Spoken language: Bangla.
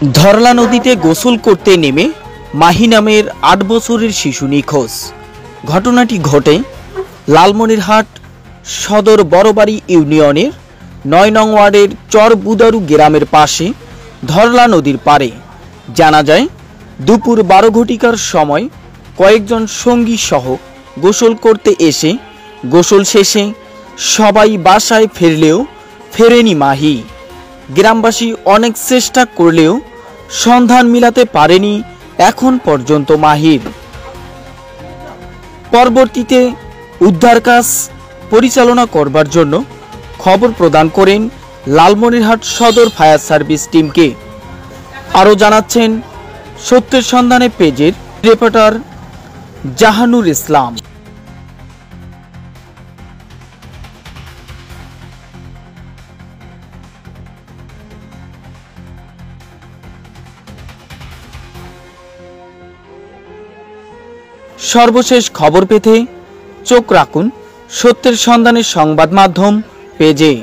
ধরলা নদীতে গোসল করতে নেমে মাহি নামের ৮ বছরের শিশু নিখোঁজ। ঘটনাটি ঘটে লালমনিরহাট সদর বড়বাড়ি ইউনিয়নের ৯ নং ওয়ার্ডের চর বুদারু গ্রামের পাশে ধরলা নদীর পাড়ে। জানা যায়, দুপুর ১২ ঘটিকার সময় কয়েকজন সঙ্গী সহ গোসল করতে এসে গোসল শেষে সবাই বাসায় ফিরলেও ফেরেনি মাহি। গ্রামবাসী অনেক চেষ্টা করলেও সন্ধান মিলাতে পারেনি এখন পর্যন্ত মাহির। পরবর্তীতে উদ্ধার কাজ পরিচালনা করবার জন্য খবর প্রদান করেন লালমনিরহাট সদর ফায়ার সার্ভিস টিমকে। আরও জানাচ্ছেন সত্যের সন্ধানে পেজের রিপোর্টার জাহানুর ইসলাম। সর্বশেষ খবর পেতে চোখ রাখুন সত্যের সন্ধানের সংবাদ মাধ্যম পেজে।